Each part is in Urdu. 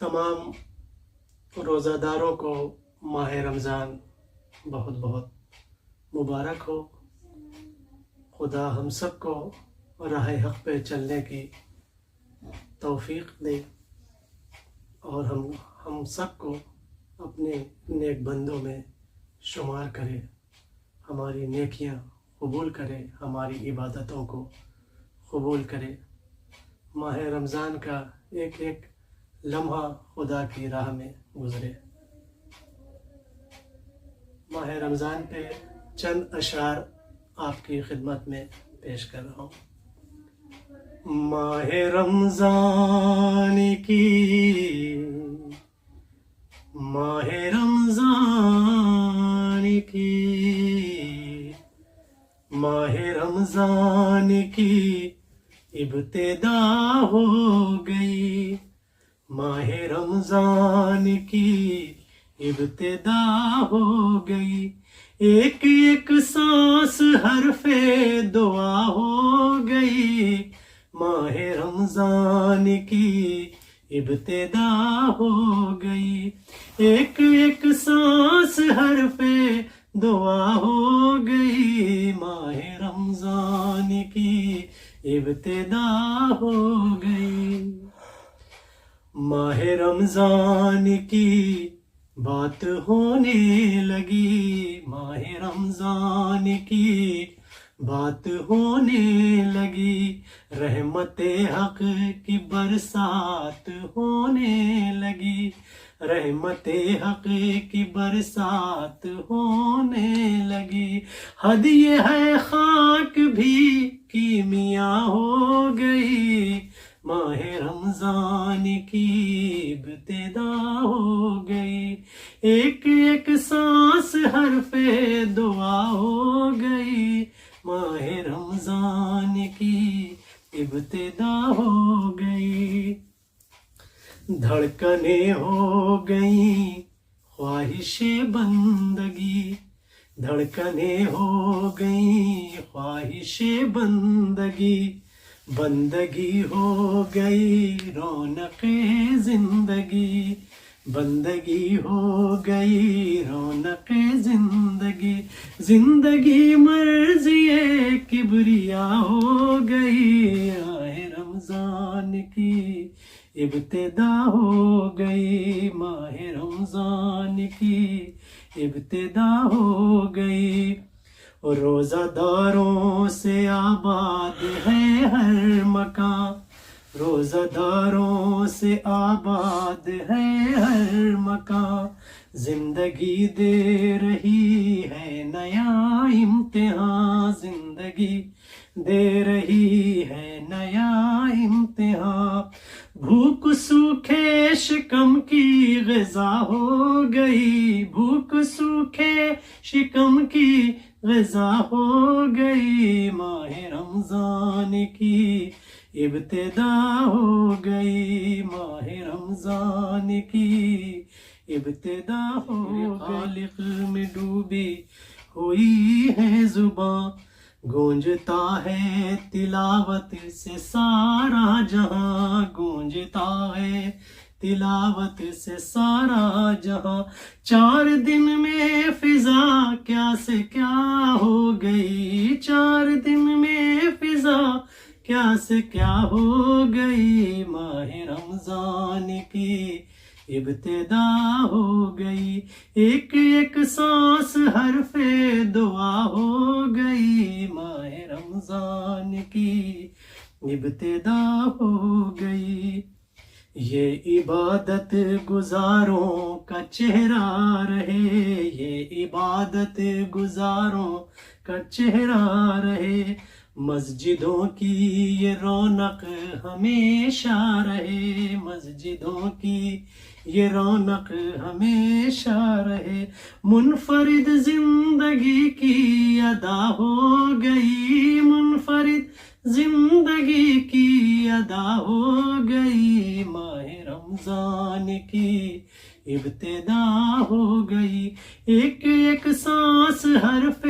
تمام روزہ داروں کو ماہ رمضان بہت بہت مبارک ہو۔ خدا ہم سب کو راہ حق پہ چلنے کی توفیق دے اور ہم سب کو اپنے نیک بندوں میں شمار کرے، ہماری نیکیاں قبول کرے، ہماری عبادتوں کو قبول کرے۔ ماہ رمضان کا ایک ایک لمحہ خدا کی راہ میں گزرے۔ ماہ رمضان پہ چند اشعار آپ کی خدمت میں پیش کر رہا ہوں۔ ماہ رمضان کی، ماہ رمضان کی، ماہ رمضان کی ابتدا ہو گئی، ماہ رمضان کی ابتدا ہو گئی، ایک ایک سانس حرف دعا ہو گئی، ماہ رمضان کی ابتدا ہو گئی، ایک ایک سانس حرف دعا ہو گئی، ماہ رمضان کی ابتدا ہو گئی۔ ماہ رمضان کی بات ہونے لگی، ماہ رمضان کی بات ہونے لگی، رحمت حق کی برسات ہونے لگی، رحمت حق کی برسات ہونے لگی، ہدیہ ہے خاک بھی کیمیا ہو گئی، ماہ رمضان کی ابتدا ہو گئی، ایک ایک سانس حرف دعا ہو گئی، ماہ رمضان کی ابتدا ہو گئی، دھڑکنیں ہو گئیں خواہش بندگی، دھڑکنیں ہو گئیں خواہش بندگی، بندگی ہو گئی رونق زندگی، بندگی ہو گئی رونق زندگی، زندگی مرضی کبریا ہو گئی، ماہ رمضان کی ابتدا ہو گئی، ماہ رمضان کی ابتدا ہو گئی، روزہ داروں سے آباد ہے ہر مکان، روزہ داروں سے آباد ہے ہر مکان، زندگی دے رہی ہے نیا امتحان، زندگی دے رہی ہے نیا امتحان، بھوک سوکھے شکم کی غذا ہو گئی، بھوک سوکھے شکم کی غذا ہو گئی، ماہ رمضان کی ابتدا ہو گئی، ماہ رمضان کی ابتدا ہو گئی، خالق میں ڈوبی ہوئی ہے زباں، گونجتا ہے تلاوت سے سارا جہاں، گونجتا ہے تلاوت سے سارا جہاں، 4 دن میں فضا کیا سے کیا ہو گئی، 4 دن میں فضا کیا سے کیا ہو گئی، ماہ رمضان کی ابتدا ہو گئی، ایک ایک سانس حرف دعا ہو گئی، ماہ رمضان کی ابتدا ہو گئی، یہ عبادت گزاروں کا چہرہ رہے، یہ عبادت گزاروں کا چہرہ رہے، مسجدوں کی یہ رونق ہمیشہ رہے، مسجدوں کی یہ رونق ہمیشہ رہے، منفرد زندگی کی ادا ہو گئی، منفرد زندگی کی ادا ہو گئی، ماہ رمضان کی ابتدا ہو گئی، ایک ایک سانس حرف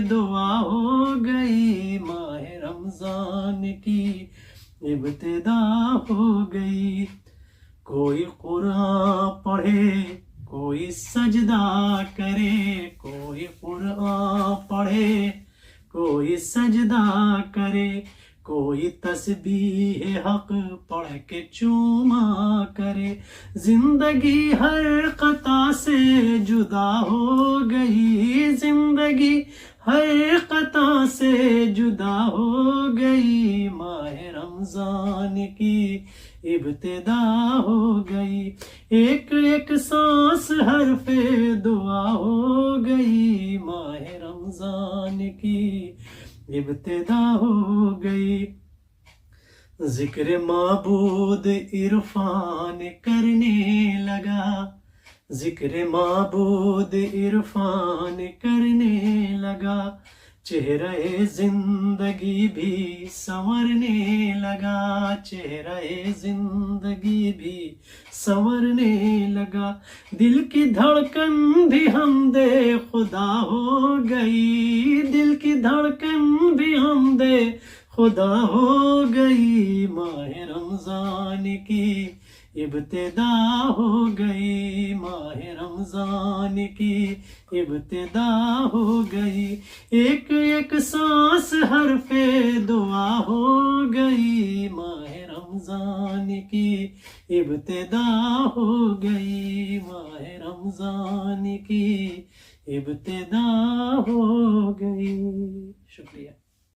دعا ہو گئی، ماہ رمضان کی ابتدا ہو گئی، کوئی قرآن پڑھے کوئی سجدہ کرے، کوئی قرآن پڑھے کوئی سجدہ کرے، کوئی تسبیح حق پڑھ کے چوما کرے۔ زندگی ہر قطع سے جدا ہو گئی، زندگی ہر قطع سے جدا ہو گئی، ماہ رمضان کی ابتدا ہو گئی، ایک ایک سانس حرف دعا ہو گئی، ماہ رمضان کی ابتدا ہو گئی۔ ذکر معبود عرفان کرنے لگا، ذکر معبود عرفان کرنے لگا، چہرہ زندگی بھی سنورنے لگا، چہرہ زندگی بھی سنورنے لگا، دل کی دھڑکن بھی حمد خدا ہو گئی، دل کی دھڑکن بھی حمد خدا ہو گئی، ماہ رمضان کی ابتدا ہو گئی، ماہ رمضان کی ابتدا ہو گئی، ایک ایک سانس حرف دعا ہو گئی، ماہ رمضان کی ابتدا ہو گئی، ماہ رمضان کی ابتدا ہو گئی۔ شکریہ۔